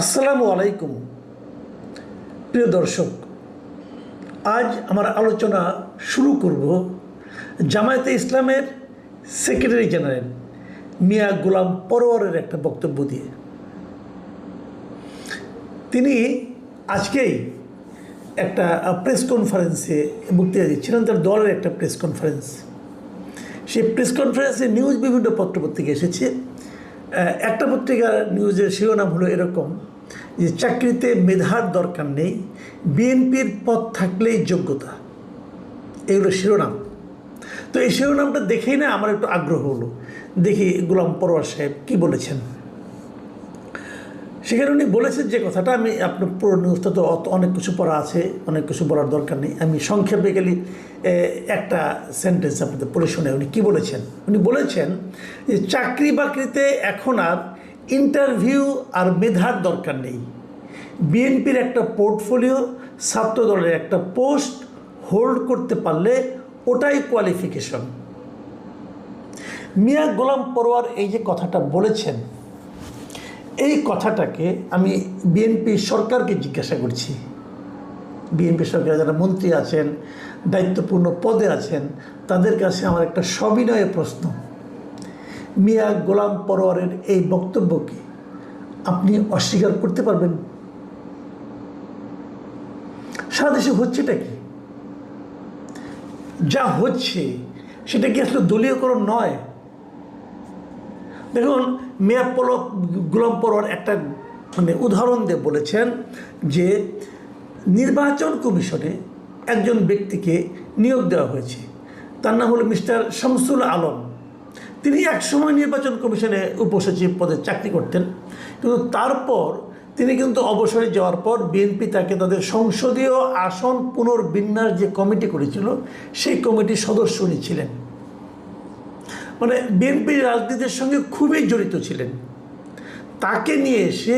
আসসালামু আলাইকুম প্রিয় দর্শক, আজ আমার আলোচনা শুরু করব জামায়াতে ইসলামের সেক্রেটারি জেনারেল মিয়া গোলাম পরোয়ারের একটা বক্তব্য দিয়ে। তিনি আজকেই একটা প্রেস কনফারেন্সে বক্তৃতা দিচ্ছিলেন, তার দলের একটা প্রেস কনফারেন্স। সেই প্রেস কনফারেন্সে নিউজ বিভিন্ন পত্রপত্রিকা এসেছে। একটা পত্রিকার নিউজের শিরোনাম হলো এরকম যে চাকরিতে মেধার দরকার নেই, বিএনপির পদ থাকলেই যোগ্যতা। এগুলো শিরোনাম। তো এই শিরোনামটা দেখেই না আমার একটু আগ্রহ হলো, দেখি গোলাম পরোয়ার সাহেব কী বলেছেন। সেখানে উনি বলেছেন যে কথাটা, আমি আপনার পুরো নিউজটা তো অনেক কিছু পড়া আছে, অনেক কিছু বলার দরকার নেই, আমি সংক্ষেপে গেলে একটা সেন্টেন্স আপনাদের পড়ে শুনে উনি কী বলেছেন। উনি বলেছেন যে চাকরি বাকরিতে এখন আর ইন্টারভিউ আর মেধার দরকার নেই, বিএনপির একটা পোর্টফোলিও, ছাত্রদলের একটা পোস্ট হোল্ড করতে পারলে ওটাই কোয়ালিফিকেশন। মিয়া গোলাম পরোয়ার এই যে কথাটা বলেছেন, এই কথাটাকে আমি বিএনপি সরকারকে জিজ্ঞাসা করছি। বিএনপি সরকারের যারা মন্ত্রী আছেন, দায়িত্বপূর্ণ পদে আছেন, তাদের কাছে আমার একটা সবিনয় প্রশ্ন, মিয়া গোলাম পরোয়ারের এই বক্তব্যকে আপনি অস্বীকার করতে পারবেন? সারা দেশে হচ্ছেটা কি? যা হচ্ছে সেটা কি আসলে দলীয়করণ নয়? দেখুন, মিয়া গোলাম পরোয়ার একটা উদাহরণ দিয়ে বলেছেন যে নির্বাচন কমিশনে একজন ব্যক্তিকে নিয়োগ দেওয়া হয়েছে, তার নাম হলো মিস্টার শামসুল আলম। তিনি একসময় নির্বাচন কমিশনে উপসচিব পদে চাকরি করতেন, কিন্তু তারপর তিনি কিন্তু অবসরে যাওয়ার পর বিএনপি তাকে তাদের সংসদীয় আসন পুনর্বিন্যাস যে কমিটি করেছিল সেই কমিটির সদস্য উনি ছিলেন। বিএনপির রাজনীতির সঙ্গে খুবই জড়িত ছিলেন। তাকে নিয়ে এসে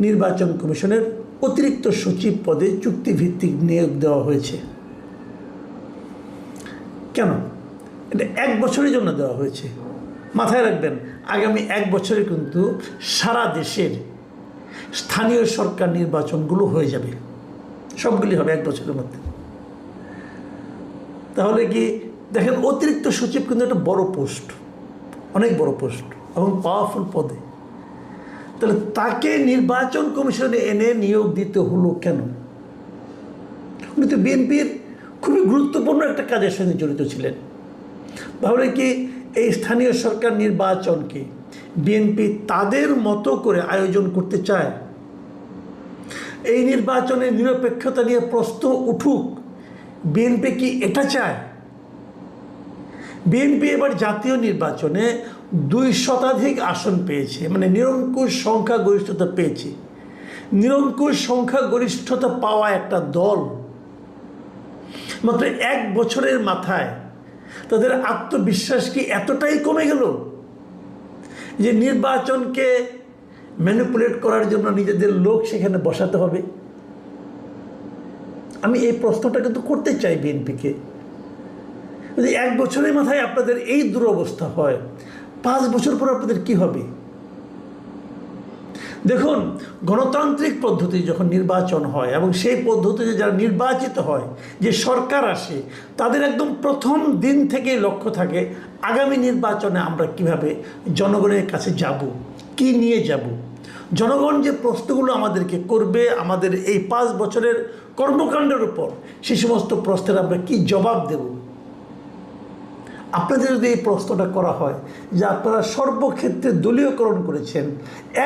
নির্বাচন কমিশনের অতিরিক্ত সচিব পদে চুক্তিভিত্তিক নিয়োগ দেওয়া হয়েছে। কেন? এটা 1 বছরের জন্য দেওয়া হয়েছে। মাথায় রাখবেন, আগামী 1 বছরে কিন্তু সারা দেশের স্থানীয় সরকার নির্বাচনগুলো হয়ে যাবে, সবগুলি হবে 1 বছরের মধ্যে। তাহলে কি দেখেন, অতিরিক্ত সচিব কিন্তু একটা বড় পোস্ট, অনেক বড় পোস্ট এবং পাওয়ারফুল পদে। তাহলে তাকে নির্বাচন কমিশনে এনে নিয়োগ দিতে হলো কেন? উনি তো বিএনপির খুবই গুরুত্বপূর্ণ একটা কাজের সঙ্গে জড়িত ছিলেন। তাহলে কি এই স্থানীয় সরকার নির্বাচনকে বিএনপি তাদের মতো করে আয়োজন করতে চায়? এই নির্বাচনের নিরপেক্ষতা নিয়ে প্রশ্ন উঠুক, বিএনপি কি এটা চায়? বিএনপি এবার জাতীয় নির্বাচনে 2 শতাধিক আসন পেয়েছে, নিরঙ্কুশ সংখ্যাগরিষ্ঠতা পেয়েছে। নিরঙ্কুশ সংখ্যাগরিষ্ঠতা পাওয়া একটা দল মাত্র 1 বছরের মাথায় তাদের আত্মবিশ্বাস কি এতটাই কমে গেল যে নির্বাচনকে ম্যানিপুলেট করার জন্য নিজেদের লোক সেখানে বসাতে হবে? আমি এই প্রশ্নটা কিন্তু করতে চাই বিএনপিকে। যদি 1 বছরের মাথায় আপনাদের এই দুরবস্থা হয়, 5 বছর পর আপনাদের কি হবে? দেখুন, গণতান্ত্রিক পদ্ধতি যখন নির্বাচন হয় এবং সেই পদ্ধতিতে যারা নির্বাচিত হয়, যে সরকার আসে, তাদের একদম প্রথম দিন থেকেই লক্ষ্য থাকে আগামী নির্বাচনে আমরা কিভাবে জনগণের কাছে যাব, কি নিয়ে যাব। জনগণ যে প্রশ্নগুলো আমাদেরকে করবে আমাদের এই 5 বছরের কর্মকাণ্ডের উপর, সেই সমস্ত প্রশ্নের আমরা কি জবাব দেব। আপনাদের যদি এই প্রশ্নটা করা হয় যে আপনারা সর্বক্ষেত্রে দলীয়করণ করেছেন,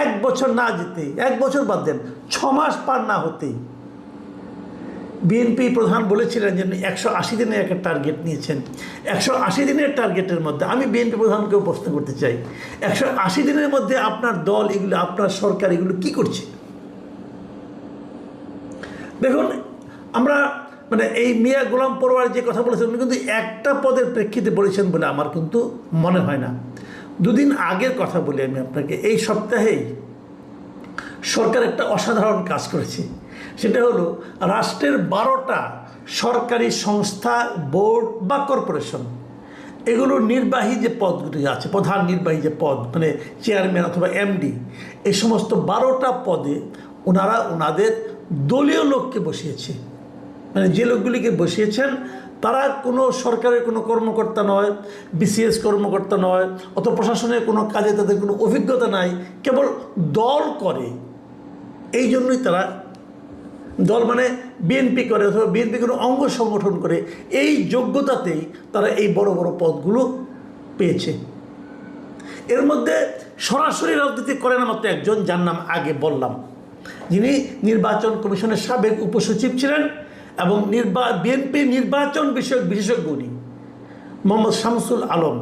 1 বছর না যেতেই, 1 বছর বাদ দেন, 6 মাস পার না হতেই বিএনপি প্রধান বলেছিলেন যে 180 দিনের একটা টার্গেট নিয়েছেন। 180 দিনের টার্গেটের মধ্যে আমি বিএনপি প্রধানকেও প্রশ্ন করতে চাই, 180 দিনের মধ্যে আপনার দল এগুলো, আপনার সরকার এগুলো কি করছে? দেখুন, আমরা এই মিয়া গোলাম পরোয়ার যে কথা বলেছেন, উনি কিন্তু একটা পদের প্রেক্ষিতে বলেছেন বলে আমার কিন্তু মনে হয় না। 2 দিন আগের কথা বলি আমি আপনাকে। এই সপ্তাহেই সরকার একটা অসাধারণ কাজ করেছে, সেটা হলো রাষ্ট্রের 12টা সরকারি সংস্থা, বোর্ড বা কর্পোরেশন এগুলো নির্বাহী যে পদগুলি আছে, প্রধান নির্বাহী যে পদ, মানে চেয়ারম্যান অথবা এমডি, এই সমস্ত 12টা পদে ওনারা ওনাদের দলীয় লোককে বসিয়েছে। মানে যে লোকগুলিকে বসিয়েছেন তারা কোনো সরকারের কোনো কর্মকর্তা নয়, বিসিএস কর্মকর্তা নয়, অথবা প্রশাসনের কোনো কাজে তাদের কোনো অভিজ্ঞতা নাই, কেবল দল করে। এই জন্যই তারা, দল মানে বিএনপি করে অথবা বিএনপি কোনো অঙ্গ সংগঠন করে, এই যোগ্যতাতেই তারা এই বড় বড় পদগুলো পেয়েছে। এর মধ্যে সরাসরি রাজনীতি করে না মাত্র একজন, যার নাম আগে বললাম, যিনি নির্বাচন কমিশনের সাবেক উপসচিব ছিলেন এবং বিএনপি নির্বাচন বিষয়ক বিশেষজ্ঞ উনি, মোহাম্মদ শামসুল আলম।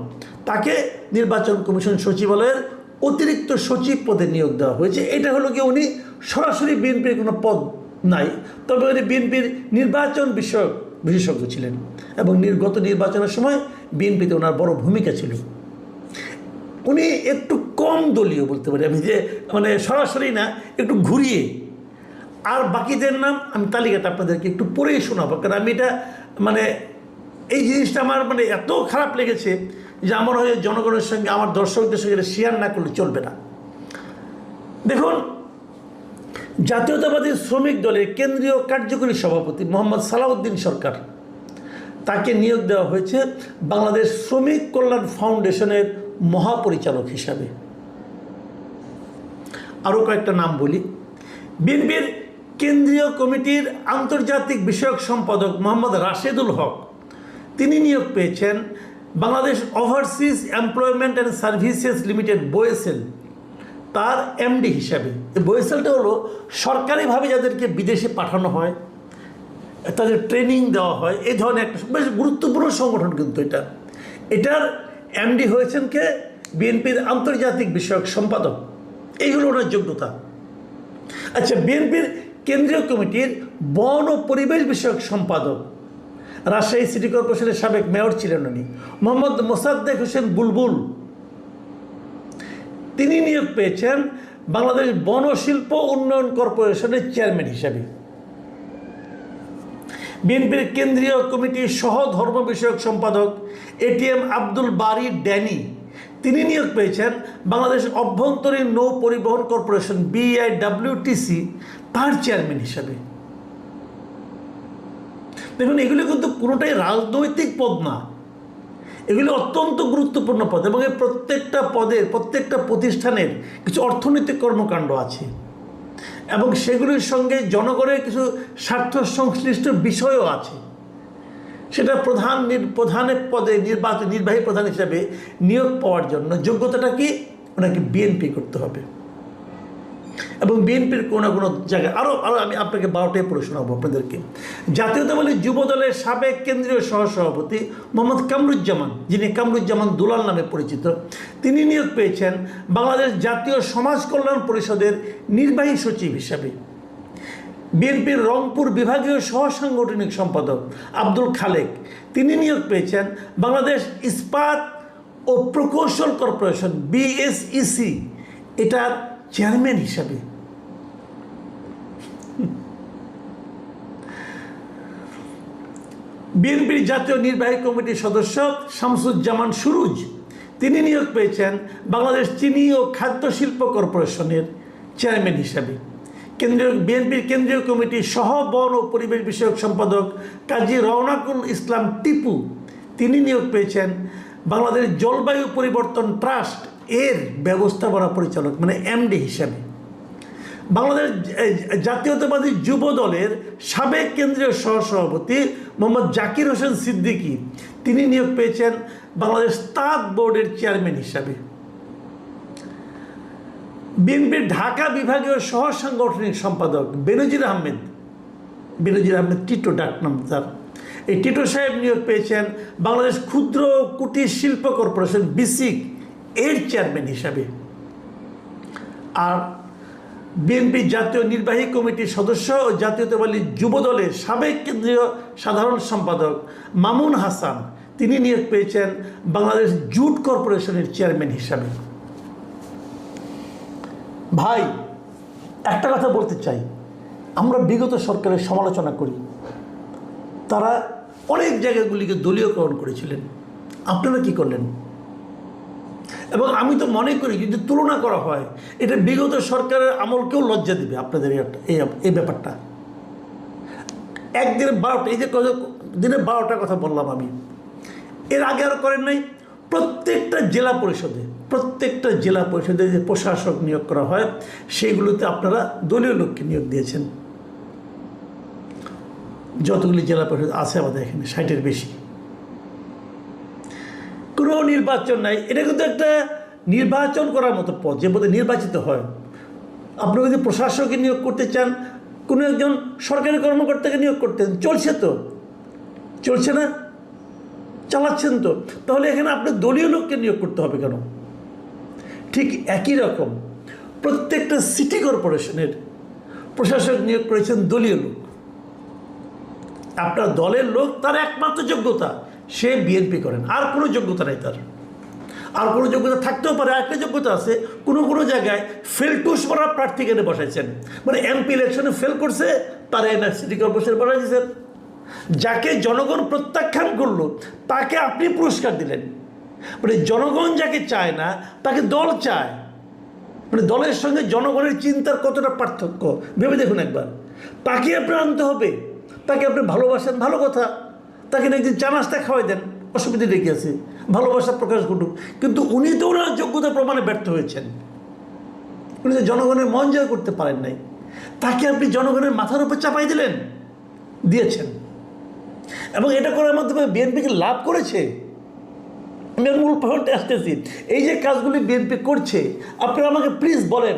তাকে নির্বাচন কমিশন সচিবালয়ের অতিরিক্ত সচিব পদে নিয়োগ দেওয়া হয়েছে। এটা হলো কি, উনি সরাসরি বিএনপির কোনো পদ নাই, তবে উনি বিএনপির নির্বাচন বিষয়ক বিশেষজ্ঞ ছিলেন এবং গত নির্বাচনের সময় বিএনপিতে ওনার বড় ভূমিকা ছিল। উনি একটু কম দলীয় বলতে পারি আমি, যে মানে সরাসরি না, একটু ঘুরিয়ে। আর বাকিদের নাম আমি তালিকাটা আপনাদেরকে একটু পড়েই শোনাবো, কারণ আমি এটা মানে এই জিনিসটা আমার মানে এত খারাপ লেগেছে যে আমার হয়ে জনগণের সঙ্গে, আমার দর্শকদের সঙ্গে শেয়ার না করলে চলবে না। দেখুন, জাতীয়তাবাদী শ্রমিক দলের কেন্দ্রীয় কার্যকরী সভাপতি মোহাম্মদ সালাউদ্দিন সরকার, তাকে নিয়োগ দেওয়া হয়েছে বাংলাদেশ শ্রমিক কল্যাণ ফাউন্ডেশনের মহাপরিচালক হিসাবে। আরও কয়েকটা নাম বলি। বিএনপির কেন্দ্রীয় কমিটির আন্তর্জাতিক বিষয়ক সম্পাদক মোহাম্মদ রাশেদুল হক, তিনি নিয়োগ পেয়েছেন Bangladesh overseas employment and services limited BOESL, তার এমডি হিসাবে। এই বোয়েসেলটা হলো সরকারিভাবে যাদেরকে বিদেশে পাঠানো হয়, তাদের ট্রেনিং দেওয়া হয়, এই ধরনের একটা বেশ গুরুত্বপূর্ণ সংগঠন। কিন্তু এটার এমডি হয়েছেন কে? বিএনপির আন্তর্জাতিক বিষয়ক সম্পাদক। এইগুলো ওনার যোগ্যতা। আচ্ছা, বিএনপির কেন্দ্রীয় কমিটির বন ও পরিবেশ বিষয়ক সম্পাদক, রাজশাহী সিটি কর্পোরেশনের সাবেক মেয়র ছিলেন উনি, মোহাম্মদ মোসাদ্দেক হোসেন বুলবুল, তিনি নিয়োগ পেয়েছেন বাংলাদেশ বন শিল্প উন্নয়ন কর্পোরেশনের চেয়ারম্যান হিসাবে। বিএনপির কেন্দ্রীয় কমিটির সহ ধর্ম বিষয়ক সম্পাদক এটিএম আব্দুল বারী ড্যানি, তিনি নিয়োগ পেয়েছেন বাংলাদেশ অভ্যন্তরীণ নৌ পরিবহন কর্পোরেশন BIWTC, তার চেয়ারম্যান হিসাবে। দেখুন, এগুলি কিন্তু কোনোটাই রাজনৈতিক পদ না, এগুলি অত্যন্ত গুরুত্বপূর্ণ পদ এবং এই প্রত্যেকটা পদের, প্রত্যেকটা প্রতিষ্ঠানের কিছু অর্থনৈতিক কর্মকাণ্ড আছে এবং সেগুলির সঙ্গে জনগণের কিছু স্বার্থ সংশ্লিষ্ট বিষয়ও আছে। সেটা প্রধানের পদে নির্বাহী প্রধান হিসাবে নিয়োগ পাওয়ার জন্য যোগ্যতাটা কি? ওনাকে বিএনপি করতে হবে এবং বিএনপির কোনো কোনো জায়গায় আরও আমি আপনাকে 12টায় পড়ে শোনাবো আপনাদেরকে। জাতীয়তাবাদী যুব দলের সাবেক কেন্দ্রীয় সহসভাপতি মোহাম্মদ কামরুজ্জামান, যিনি কামরুজ্জামান দুলাল নামে পরিচিত, তিনি নিয়োগ পেয়েছেন বাংলাদেশ জাতীয় সমাজ কল্যাণ পরিষদের নির্বাহী সচিব হিসাবে। বিএনপির রংপুর বিভাগীয় সহ সাংগঠনিক সম্পাদক আব্দুল খালেক, তিনি নিয়োগ পেয়েছেন বাংলাদেশ ইস্পাত ও প্রকৌশল কর্পোরেশন BSEC, এটার চেয়ারম্যান হিসাবে। বিএনপির জাতীয় নির্বাহী কমিটির সদস্য শামসুজ্জামান সুরুজ, তিনি নিয়োগ পেয়েছেন বাংলাদেশ চিনি ও খাদ্য শিল্প কর্পোরেশনের চেয়ারম্যান হিসাবে। বিএনপির কেন্দ্রীয় কমিটির সহ বন ও পরিবেশ বিষয়ক সম্পাদক কাজী রওনাকুল ইসলাম টিপু, তিনি নিয়োগ পেয়েছেন বাংলাদেশ জলবায়ু পরিবর্তন ট্রাস্ট এর ব্যবস্থাপনা পরিচালক মানে এমডি হিসাবে। বাংলাদেশ জাতীয়তাবাদী যুব দলের সাবেক কেন্দ্রীয় সহসভাপতি মোহাম্মদ জাকির হোসেন সিদ্দিকী, তিনি নিয়োগ পেয়েছেন বাংলাদেশ তাঁত বোর্ডের চেয়ারম্যান হিসাবে। বিএনপির ঢাকা বিভাগীয় সহ সাংগঠনিক সম্পাদক বেনজির আহমেদ টিটো ডাকনাম তার, এই টিটো সাহেব নিয়োগ পেয়েছেন বাংলাদেশ ক্ষুদ্র ও কুটির শিল্প কর্পোরেশন BISIC এর চেয়ারম্যান হিসাবে। আর বিএনপি জাতীয় নির্বাহী কমিটির সদস্য ও জাতীয়তাবাদী যুব দলের সাবেক কেন্দ্রীয় সাধারণ সম্পাদক মামুন হাসান, তিনি নিয়োগ পেয়েছেন বাংলাদেশ জুট কর্পোরেশনের চেয়ারম্যান হিসাবে। ভাই, একটা কথা বলতে চাই, আমরা বিগত সরকারের সমালোচনা করি, তারা অনেক জায়গাগুলিকে দলীয়করণ করেছিলেন। আপনারা কি করলেন? এবং আমি তো মনে করি যদি তুলনা করা হয় এটা বিগত সরকারের আমলকেও লজ্জা দিবে আপনাদের এই ব্যাপারটা। একদিনে 12টা, এই যে দিনে 12টার কথা বললাম আমি, এর আগে আর করেন নাই। প্রত্যেকটা জেলা পরিষদে যে প্রশাসক নিয়োগ করা হয় সেগুলোতে আপনারা দলীয় লোককে নিয়োগ দিয়েছেন। যতগুলি জেলা পরিষদ আছে আমাদের এখানে 60-এর বেশি, কোনো নির্বাচন নাই। এটা কিন্তু একটা নির্বাচন করার মতো পদ, যে পদে নির্বাচিত হয়। আপনি যদি প্রশাসককে নিয়োগ করতে চান, কোনো একজন সরকারি কর্মকর্তাকে নিয়োগ করতেন, চলছে না, চালাচ্ছেন তো, তাহলে এখানে আপনি দলীয় লোককে নিয়োগ করতে হবে কেন? ঠিক একই রকম প্রত্যেকটা সিটি কর্পোরেশনের প্রশাসক নিয়োগ করেছেন দলীয় লোক। আপনার দলের লোক, তার একমাত্র যোগ্যতা সে বিএনপি করেন, আর কোনো যোগ্যতা নাই তার। আর কোনো যোগ্যতা থাকতেও পারে, একটা যোগ্যতা আছে, কোনো জায়গায় ফেলটুস করা প্রার্থীকে এনে বসাইছেন, মানে এমপি ইলেকশনে ফেল করছে তারা এনে সিটি কর্পোরেশনে বসাই দিয়েছেন। যাকে জনগণ প্রত্যাখ্যান করলো তাকে আপনি পুরস্কার দিলেন। মানে জনগণ যাকে চায় না তাকে দল চায়। মানে দলের সঙ্গে জনগণের চিন্তার কতটা পার্থক্য ভেবে দেখুন একবার। তাকে আপনি আনতে হবে, তাকে আপনি ভালোবাসেন, ভালো কথা, তাকে একদিন চা নাস্তা খাওয়াই দেন, অসুবিধা রেখে আছে, ভালোবাসা প্রকাশ ঘটুক। কিন্তু উনি তো ওনার যোগ্যতা প্রমাণে ব্যর্থ হয়েছেন, উনি তো জনগণের মন জয় করতে পারেন নাই। তাকে আপনি জনগণের মাথার উপর চাপাই দিয়েছেন। এবং এটা করার মাধ্যমে বিএনপিকে লাভ করেছে। আমি মূল পয়েন্টে আসতেছি, এই যে কাজগুলি বিএনপি করছে, আপনারা আমাকে প্লিজ বলেন